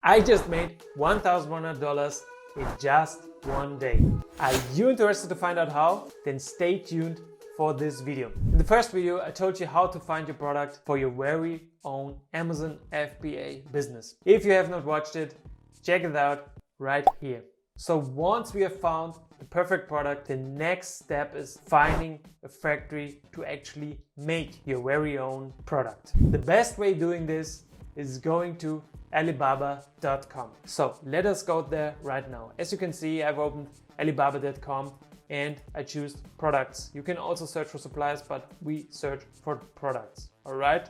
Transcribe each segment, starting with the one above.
I just made $1,100 in just one day. Are you interested to find out how? Then stay tuned for this video. In the first video, I told you how to find your product for your very own Amazon FBA business. If you have not watched it, check it out right here. So once we have found the perfect product, the next step is finding a factory to actually make your very own product. The best way doing this is going to Alibaba.com. So let us go there right now. As you can see, I've opened Alibaba.com and I choose products. You can also search for suppliers, but we search for products. All right.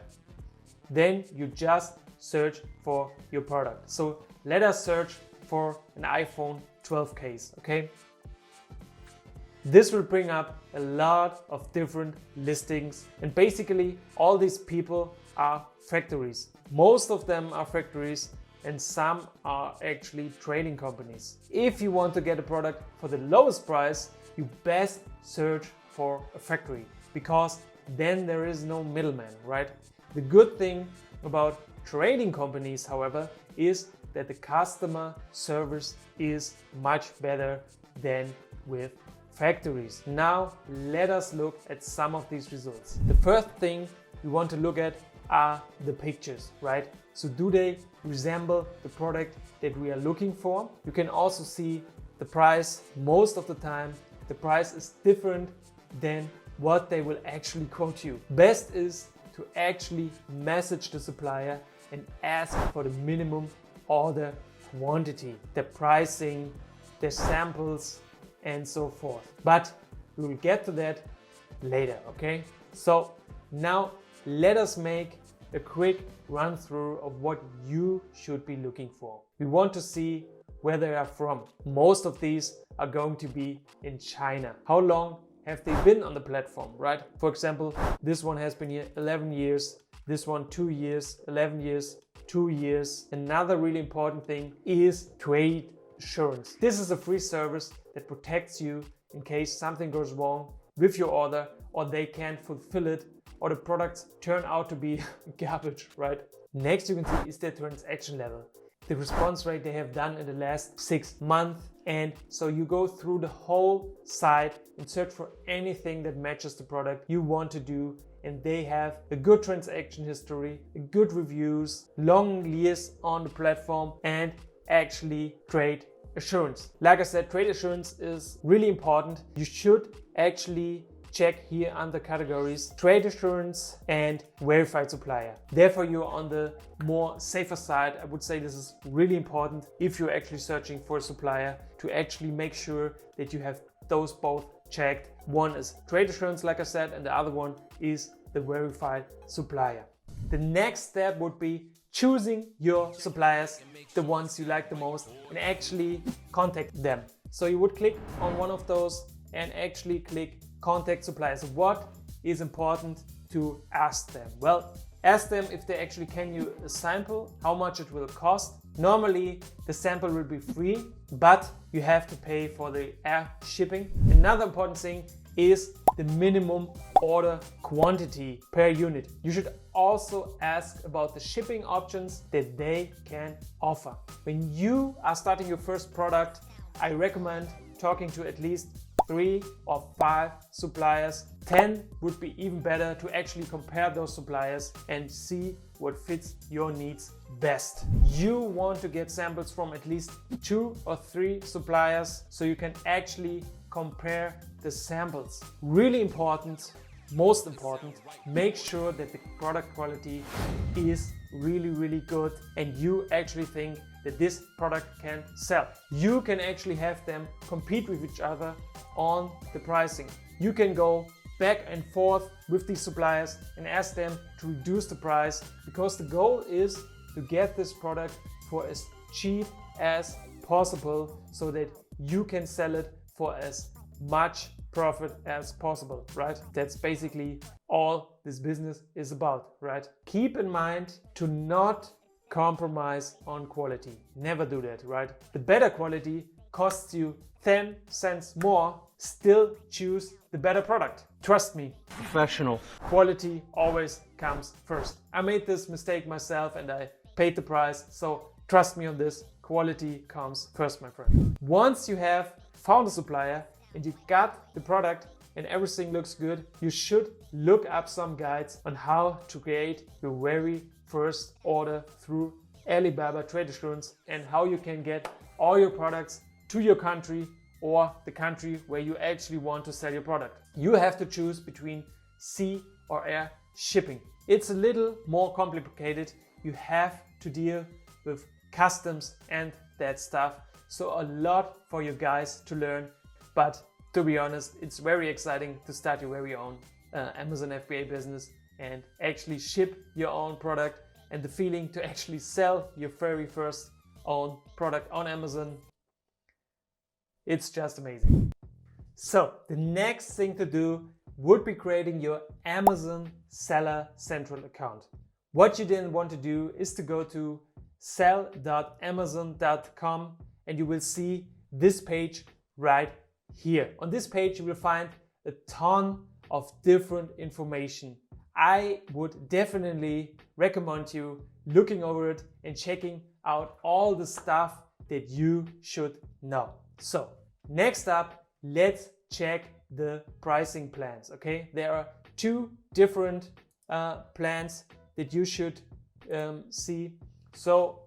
Then you just search for your product. So let us search for an iPhone 12 case. Okay. This will bring up a lot of different listings, and basically all these people are factories. Most of them are factories and some are actually trading companies. If you want to get a product for the lowest price, you best search for a factory, because then there is no middleman, right? The good thing about trading companies, however, is that the customer service is much better than with factories. Now let us look at some of these results. The first thing we want to look at are the pictures, right? So do they resemble the product that we are looking for? You can also see the price. Most of the time the price is different than what they will actually quote you. Best is to actually message the supplier and ask for the minimum order quantity, the pricing, the samples, and so forth. But we will get to that later, okay? So now let us make a quick run through of what you should be looking for. We want to see where they are from. Most of these are going to be in China. How long have they been on the platform, right? For example, this one has been here 11 years, this one 2 years, 11 years, 2 years. Another really important thing is trade assurance. This is a free service that protects you in case something goes wrong with your order, or they can't fulfill it, or the products turn out to be garbage, right? Next you can see is their transaction level, the response rate they have done in the last 6 months. And so you go through the whole site and search for anything that matches the product you want to do, and they have a good transaction history, good reviews, long years on the platform, and actually trade assurance. Like I said, trade assurance is really important. You should actually check here under categories, trade assurance and verified supplier. Therefore, you're on the more safer side. I would say this is really important if you're actually searching for a supplier, to actually make sure that you have those both checked. One is trade assurance, like I said, and the other one is the verified supplier. The next step would be choosing your suppliers, the ones you like the most, and actually contact them. So you would click on one of those and actually click contact suppliers. What is important to ask them? Well, ask them if they actually can you a sample, how much it will cost. Normally the sample will be free, but you have to pay for the air shipping. Another important thing is the minimum order quantity per unit. You should also ask about the shipping options that they can offer. When you are starting your first product, I recommend talking to at least 3 or 5 suppliers. 10 would be even better, to actually compare those suppliers and see what fits your needs best. You want to get samples from at least 2 or 3 suppliers so you can actually compare the samples. Really important, most important, make sure that the product quality is really good and you actually think that this product can sell. You can actually have them compete with each other on the pricing. You can go back and forth with these suppliers and ask them to reduce the price, because the goal is to get this product for as cheap as possible so that you can sell it for as much profit as possible, right? That's basically all this business is about, right? Keep in mind to not compromise on quality. Never do that, right? The better quality costs you 10 cents more, still choose the better product. Trust me. Professional. Quality always comes first. I made this mistake myself and I paid the price, so Trust me on this, quality comes first, my friend. Once you have found a supplier and you got the product and everything looks good, you should look up some guides on how to create your very first order through Alibaba Trade Assurance and how you can get all your products to your country or the country where you actually want to sell your product. You have to choose between sea or air shipping. It's a little more complicated. You have to deal with customs and that stuff. So a lot for you guys to learn. But to be honest, it's very exciting to start your very own Amazon FBA business and actually ship your own product, and the feeling to actually sell your very first own product on Amazon. It's just amazing. So the next thing to do would be creating your Amazon Seller Central account. What you then want to do is to go to sell.amazon.com and you will see this page right here. On this page you will find a ton of different information. I would definitely recommend you looking over it and checking out all the stuff that you should know. So next up, let's check the pricing plans. Okay, there are two different plans that you should see. So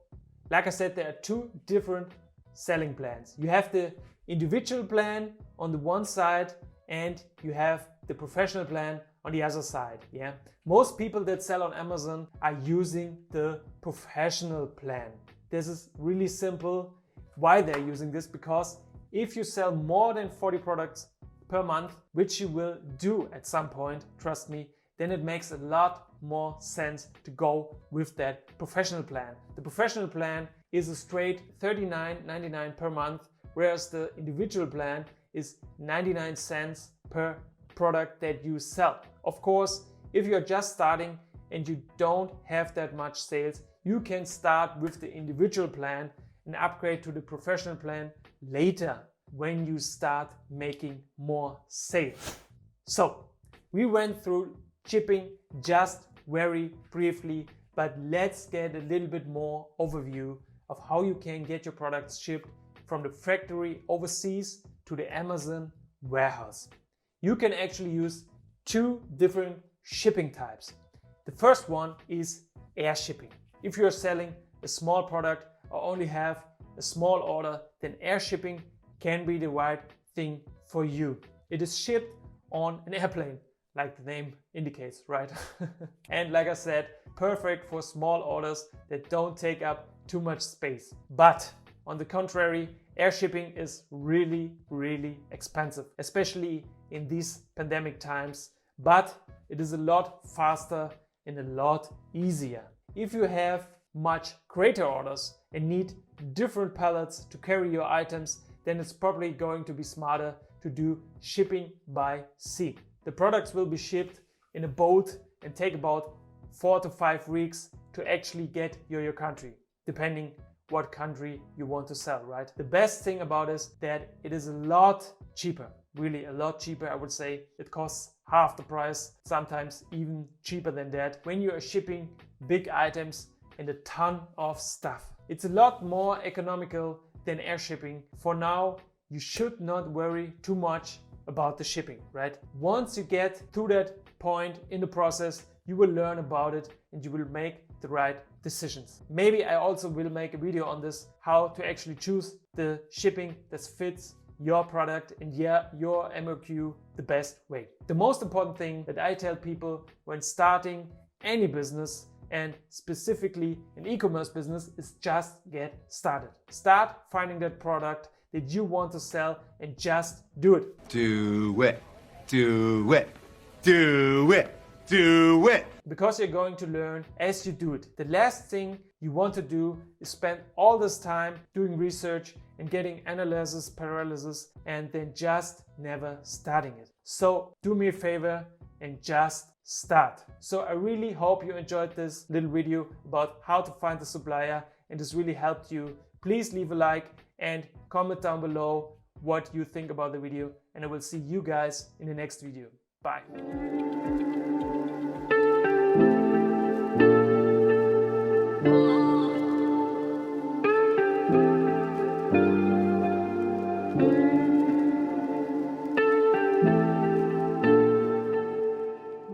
like I said, there are two different selling plans. You have the individual plan on the one side and you have the professional plan on the other side. Yeah, most people that sell on Amazon are using the professional plan. This is really simple. Why they're using this? Because if you sell more than 40 products per month, which you will do at some point, trust me, then it makes a lot more sense to go with that professional plan. The professional plan is a straight $39.99 per month, whereas the individual plan is 99 cents per product that you sell. Of course, if you're just starting and you don't have that much sales, you can start with the individual plan and upgrade to the professional plan later when you start making more sales. So we went through shipping just very briefly, but let's get a little bit more overview of how you can get your products shipped from the factory overseas to the Amazon warehouse. You can actually use two different shipping types. The first one is air shipping. If you're selling a small product or only have a small order, then air shipping can be the right thing for you. It is shipped on an airplane, like the name indicates, right? And like I said, perfect for small orders that don't take up too much space. But on the contrary, air shipping is really, really expensive, especially in these pandemic times. But it is a lot faster and a lot easier. If you have much greater orders and need different pallets to carry your items, then it's probably going to be smarter to do shipping by sea. The products will be shipped in a boat and take about 4 to 5 weeks to actually get your country, depending what country you want to sell, right? The best thing about it is that it is a lot cheaper, really a lot cheaper. I would say it costs half the price, sometimes even cheaper than that, when you are shipping big items and a ton of stuff. It's a lot more economical than air shipping. For now, you should not worry too much about the shipping, right? Once you get to that point in the process, you will learn about it and you will make the right decisions. Maybe I also will make a video on this, how to actually choose the shipping that fits your product and your MOQ the best way. The most important thing that I tell people when starting any business, and specifically an e-commerce business, is just get started. Start finding that product that you want to sell and just do it. Do it, do it, do it, do it. Because you're going to learn as you do it. The last thing you want to do is spend all this time doing research and getting analysis paralysis and then just never starting it. So do me a favor and just start. So I really hope you enjoyed this little video about how to find the supplier and this really helped you. Please leave a like and comment down below what you think about the video, and I will see you guys in the next video. Bye.